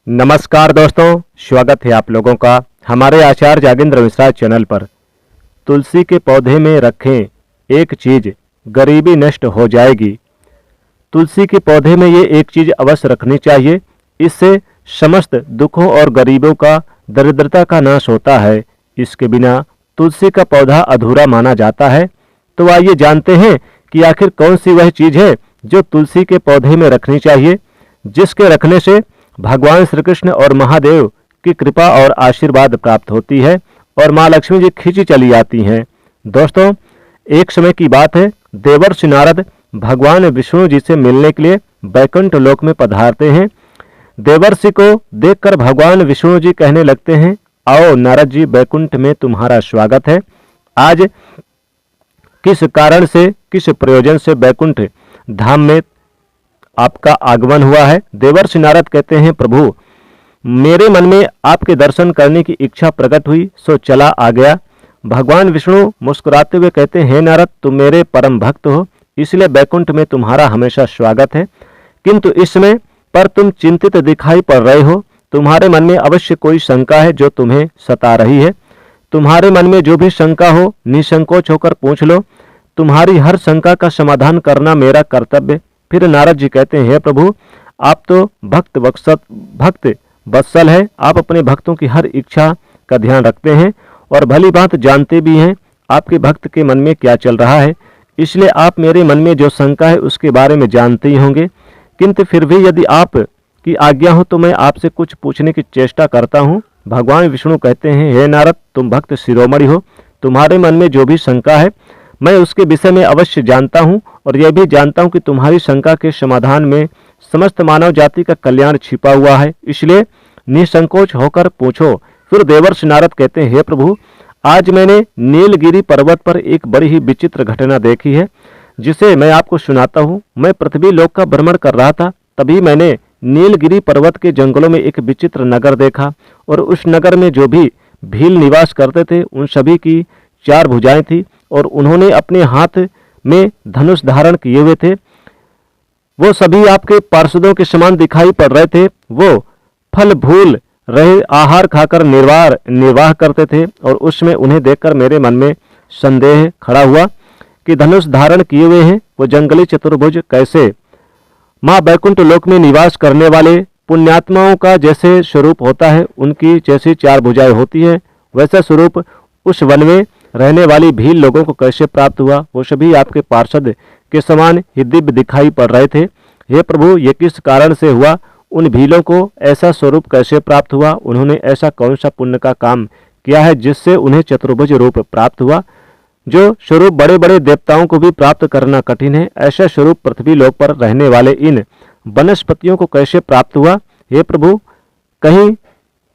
नमस्कार दोस्तों, स्वागत है आप लोगों का हमारे आचार्य जागेंद्र मिश्रा चैनल पर। तुलसी के पौधे में रखें एक चीज़, गरीबी नष्ट हो जाएगी। तुलसी के पौधे में ये एक चीज़ अवश्य रखनी चाहिए, इससे समस्त दुखों और गरीबों का, दरिद्रता का नाश होता है। इसके बिना तुलसी का पौधा अधूरा माना जाता है। तो आइए जानते हैं कि आखिर कौन सी वह चीज़ है जो तुलसी के पौधे में रखनी चाहिए, जिसके रखने से भगवान श्री कृष्ण और महादेव की कृपा और आशीर्वाद प्राप्त होती है और माँ लक्ष्मी जी खींची चली आती हैं। दोस्तों, एक समय की बात है, देवर्षि नारद भगवान विष्णु जी से मिलने के लिए बैकुंठ लोक में पधारते हैं। देवर्षि को देखकर भगवान विष्णु जी कहने लगते हैं, आओ नारद जी, बैकुंठ में तुम्हारा स्वागत है। आज किस कारण से, किस प्रयोजन से बैकुंठ धाम में आपका आगमन हुआ है? देवर्षि नारद कहते हैं, प्रभु मेरे मन में आपके दर्शन करने की इच्छा प्रकट हुई, सो चला आ गया। भगवान विष्णु मुस्कुराते हुए कहते हैं, हे नारद, तुम मेरे परम भक्त हो, इसलिए बैकुंठ में तुम्हारा हमेशा स्वागत है। किंतु इस समय पर तुम चिंतित दिखाई पड़ रहे हो। तुम्हारे मन में अवश्य कोई शंका है जो तुम्हें सता रही है। तुम्हारे मन में जो भी शंका हो, निसंकोच होकर पूछ लो। तुम्हारी हर शंका का समाधान करना मेरा कर्तव्य। फिर नारद जी कहते हैं, हे प्रभु, आप तो भक्त वत्सल है। आप अपने भक्तों की हर इच्छा का ध्यान रखते हैं और भली बात जानते भी हैं आपके भक्त के मन में क्या चल रहा है। इसलिए आप मेरे मन में जो शंका है उसके बारे में जानते ही होंगे। किंतु फिर भी यदि आप की आज्ञा हो तो मैं आपसे कुछ पूछने की चेष्टा करता हूँ। भगवान विष्णु कहते हैं, हे नारद, तुम भक्त शिरोमणि हो। तुम्हारे मन में जो भी शंका है मैं उसके विषय में अवश्य जानता हूँ और यह भी जानता हूँ कि तुम्हारी शंका के समाधान में समस्त मानव जाति का कल्याण छिपा हुआ है। इसलिए निसंकोच होकर पूछो। फिर देवर्षि नारद कहते हैं, हे प्रभु, आज मैंने नीलगिरी पर्वत पर एक बड़ी ही विचित्र घटना देखी है, जिसे मैं आपको सुनाता हूँ। मैं पृथ्वी लोक का भ्रमण कर रहा था, तभी मैंने नीलगिरी पर्वत के जंगलों में एक विचित्र नगर देखा और उस नगर में जो भी भील निवास करते थे उन सभी की 4 भुजाएं थी और उन्होंने अपने हाथ में धनुष धारण किए हुए थे। वो सभी आपके पार्षदों के समान दिखाई पड़ रहे थे। वो फल भूल रहे आहार खाकर निर्वाह करते थे और उसमें उन्हें देखकर मेरे मन में संदेह खड़ा हुआ कि धनुष धारण किए हुए हैं वो जंगली चतुर्भुज कैसे? माँ बैकुंठ लोक में निवास करने वाले पुण्यात्माओं का जैसे स्वरूप होता है, उनकी जैसी 4 भुजाएं होती है, वैसा स्वरूप उस वन में रहने वाली भील लोगों को कैसे प्राप्त हुआ? वो सभी आपके पार्षद के समान ही दिव्य दिखाई पड़ रहे थे। हे प्रभु, ये किस कारण से हुआ? उन भीलों को ऐसा स्वरूप कैसे प्राप्त हुआ? उन्होंने ऐसा कौन सा पुण्य का काम किया है जिससे उन्हें चतुर्भुज रूप प्राप्त हुआ? जो स्वरूप बड़े बड़े देवताओं को भी प्राप्त करना कठिन है, ऐसा स्वरूप पृथ्वी लोक पर रहने वाले इन वनस्पतियों को कैसे प्राप्त हुआ? हे प्रभु, कहीं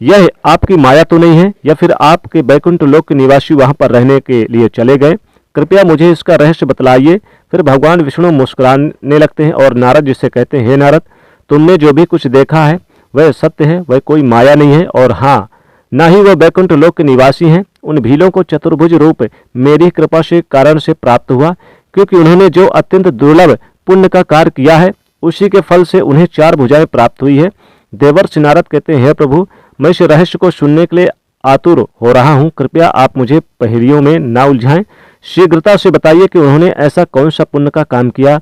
यह आपकी माया तो नहीं है या फिर आपके बैकुंठ लोक के निवासी वहां पर रहने के लिए चले गए? कृपया मुझे इसका रहस्य बतलाइए। फिर भगवान विष्णु मुस्कुराने लगते हैं और नारद जी से कहते हैं, हे नारद, तुमने जो भी कुछ देखा है वह सत्य है, वह कोई माया नहीं है और हाँ, ना ही वह बैकुंठ लोक के निवासी हैं। उन भीलों को चतुर्भुज रूप मेरी कृपा से कारण से प्राप्त हुआ, क्योंकि उन्होंने जो अत्यंत दुर्लभ पुण्य का कार्य किया है उसी के फल से उन्हें 4 भुजाएं प्राप्त हुई है। देवर्षि नारद कहते हैं, हे प्रभु, मैं इस रहस्य को सुनने के लिए आतुर हो रहा हूँ। कृपया आप मुझे पहेलियों में ना उलझाएं, शीघ्रता से बताइए कि उन्होंने ऐसा कौन सा पुण्य का काम किया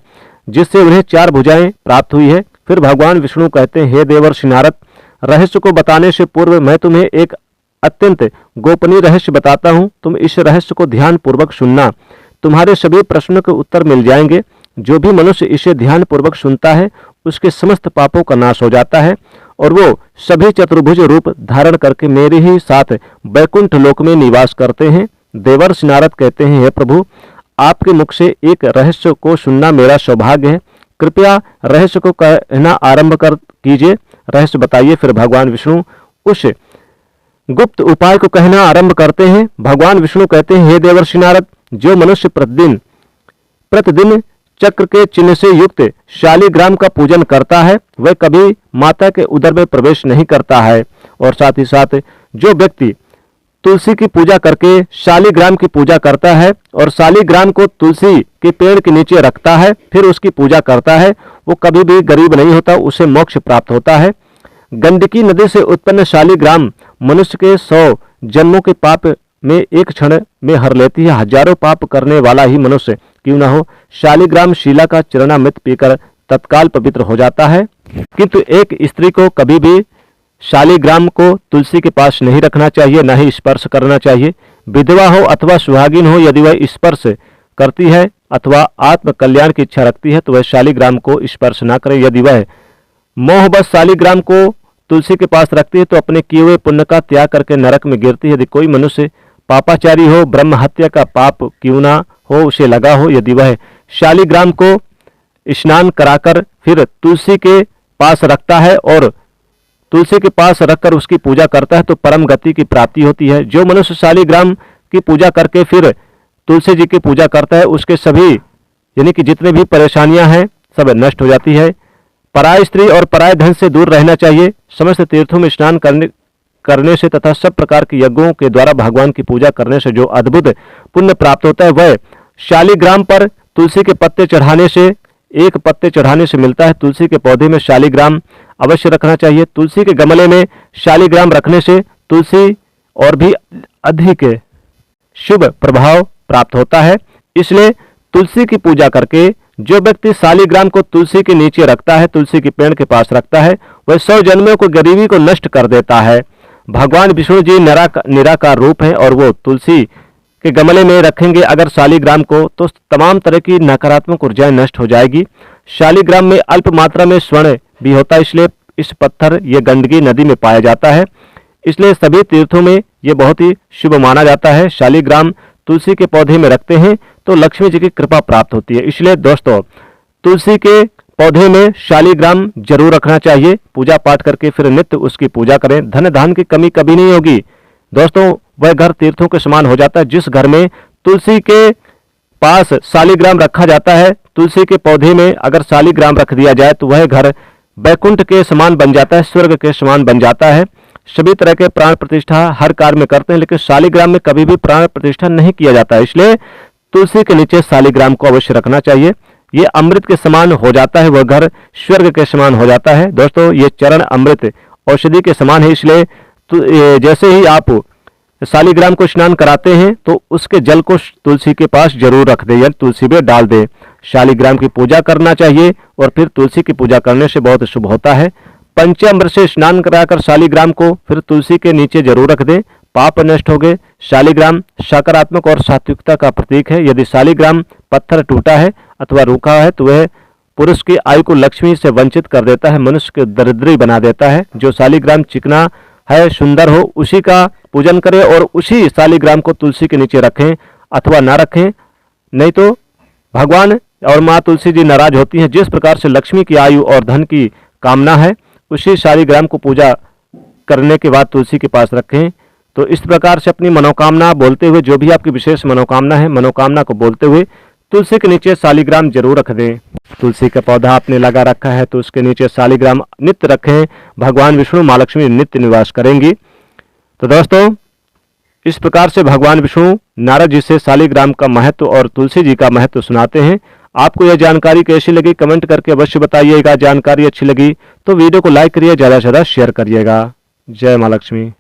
जिससे उन्हें 4 भुजाएं प्राप्त हुई है। फिर भगवान विष्णु कहते हैं, हे देवर्षि नारद, रहस्य को बताने से पूर्व मैं तुम्हें एक अत्यंत गोपनीय रहस्य बताता हूँ। तुम इस रहस्य को ध्यान पूर्वक सुनना, तुम्हारे सभी प्रश्नों के उत्तर मिल जाएंगे। जो भी मनुष्य इसे ध्यान पूर्वक सुनता है उसके समस्त पापों का नाश हो जाता है और वो सभी चतुर्भुज रूप धारण करके मेरे ही साथ बैकुंठ लोक में निवास करते हैं। देवर्षि नारद कहते हैं, हे प्रभु, आपके मुख से एक रहस्य को सुनना मेरा सौभाग्य है। कृपया रहस्य को कहना आरंभ कर कीजिए। रहस्य बताइए। फिर भगवान विष्णु उस गुप्त उपाय को कहना आरंभ करते हैं। भगवान विष्णु कहते हैं, हे देवर्षि नारद, जो मनुष्य प्रतिदिन चक्र के चिन्ह से युक्त शालिग्राम का पूजन करता है वह कभी माता के उदर में प्रवेश नहीं करता है। और साथ ही साथ जो व्यक्ति तुलसी की पूजा करके शालिग्राम की पूजा करता है और शालिग्राम को तुलसी के पेड़ के नीचे रखता है फिर उसकी पूजा करता है, वो कभी भी गरीब नहीं होता, उसे मोक्ष प्राप्त होता है। गंडकी नदी से उत्पन्न शालिग्राम मनुष्य के 100 जन्मों के पाप में एक क्षण में हर लेती है। हजारों पाप करने वाला ही मनुष्य क्यों न हो, शालिग्राम शिला का चरणामृत पीकर तत्काल पवित्र हो जाता है। किंतु एक स्त्री को कभी भी शालिग्राम को तुलसी के पास नहीं रखना चाहिए, न ही स्पर्श करना चाहिए। विधवा हो अथवा सुहागिन हो, यदि वह स्पर्श करती है अथवा आत्म कल्याण की इच्छा रखती है तो वह शालिग्राम को स्पर्श न करे। यदि वह मोहबस शालिग्राम को तुलसी के पास रखती है तो अपने किए हुए पुण्य का त्याग करके नरक में गिरती है। यदि कोई मनुष्य पापाचारी हो, ब्रह्म हत्या का पाप क्यों ना हो उसे लगा हो, यदि वह शालिग्राम को स्नान कराकर फिर तुलसी के पास रखता है और तुलसी के पास रखकर उसकी पूजा करता है तो परम गति की प्राप्ति होती है। जो मनुष्य शालिग्राम की पूजा करके फिर तुलसी जी की पूजा करता है उसके सभी यानी कि जितने भी परेशानियां हैं सब नष्ट हो जाती है। पराय स्त्री और पराय धन से दूर रहना चाहिए। समस्त तीर्थों में स्नान करने से तथा सब प्रकार के यज्ञों के द्वारा भगवान की पूजा करने से जो अद्भुत पुण्य प्राप्त होता है वह शालिग्राम पर तुलसी के पत्ते चढ़ाने से, एक पत्ते चढ़ाने से मिलता है। तुलसी के पौधे में शालिग्राम अवश्य रखना चाहिए। तुलसी के गमले में शालिग्राम रखने से तुलसी और भी अधिक शुभ प्रभाव प्राप्त होता है। इसलिए तुलसी की पूजा करके जो व्यक्ति शालिग्राम को तुलसी के नीचे रखता है, तुलसी के पेड़ के पास रखता है, वह 100 जन्मों को गरीबी को नष्ट कर देता है। भगवान विष्णु जी निराकार रूप हैं और वो तुलसी के गमले में रखेंगे अगर शालिग्राम को तो तमाम तरह की नकारात्मक ऊर्जाएं नष्ट हो जाएगी। शालिग्राम में अल्प मात्रा में स्वर्ण भी होता है, इसलिए इस पत्थर ये गंडकी नदी में पाया जाता है। इसलिए सभी तीर्थों में ये बहुत ही शुभ माना जाता है। शालिग्राम तुलसी के पौधे में रखते हैं तो लक्ष्मी जी की कृपा प्राप्त होती है। इसलिए दोस्तों तुलसी के पौधे में शालिग्राम जरूर रखना चाहिए। पूजा पाठ करके फिर नित्य उसकी पूजा करें। धन धान की कमी कभी नहीं होगी दोस्तों। वह घर तीर्थों के समान हो जाता है। जिस घर में तुलसी के पास शालिग्राम रखा जाता है, तुलसी के पौधे में अगर शालिग्राम रख दिया जाए तो वह घर वैकुंठ के समान बन जाता है, स्वर्ग के समान बन जाता है। सभी तरह के प्राण प्रतिष्ठा हर कार्य में करते हैं, लेकिन शालिग्राम में कभी भी प्राण प्रतिष्ठा नहीं किया जाता है। इसलिए तुलसी के नीचे शालिग्राम को अवश्य रखना चाहिए। ये अमृत के समान हो जाता है, वह घर स्वर्ग के समान हो जाता है। दोस्तों ये चरण अमृत औषधि के समान है। इसलिए जैसे ही आप शालिग्राम को स्नान कराते हैं तो उसके जल को तुलसी के पास जरूर रख दें या तुलसी में डाल दें। शालिग्राम की पूजा करना चाहिए और फिर तुलसी की पूजा करने से बहुत शुभ होता है। पंचामृत से स्नान कराकर शालिग्राम को फिर तुलसी के नीचे जरूर रख दें, पाप नष्ट हो गए। शालिग्राम सकारात्मक और सात्विकता का प्रतीक है। यदि शालिग्राम पत्थर टूटा है अथवा रूखा है तो वह पुरुष की आयु को लक्ष्मी से वंचित कर देता है, मनुष्य को दरिद्री बना देता है। जो शालिग्राम चिकना है, सुंदर हो, उसी का पूजन करें और उसी शालिग्राम को तुलसी के नीचे रखें अथवा ना रखें, नहीं तो भगवान और माँ तुलसी जी नाराज होती हैं। जिस प्रकार से लक्ष्मी की आयु और धन की कामना है उसी शालिग्राम को पूजा करने के बाद तुलसी के पास रखें। तो इस प्रकार से अपनी मनोकामना बोलते हुए, जो भी आपकी विशेष मनोकामना है, मनोकामना को बोलते हुए तुलसी के नीचे शालिग्राम जरूर रख दें। तुलसी का पौधा आपने लगा रखा है तो उसके नीचे शालिग्राम नित्य रखें। भगवान विष्णु माँ लक्ष्मी नित्य निवास करेंगी। तो दोस्तों इस प्रकार से भगवान विष्णु नारद जी से शालिग्राम का महत्व और तुलसी जी का महत्व सुनाते हैं। आपको यह जानकारी कैसी लगी कमेंट करके अवश्य बताइएगा। जानकारी अच्छी लगी तो वीडियो को लाइक करिए, ज़्यादा से ज़्यादा शेयर करिएगा। जय माँ लक्ष्मी।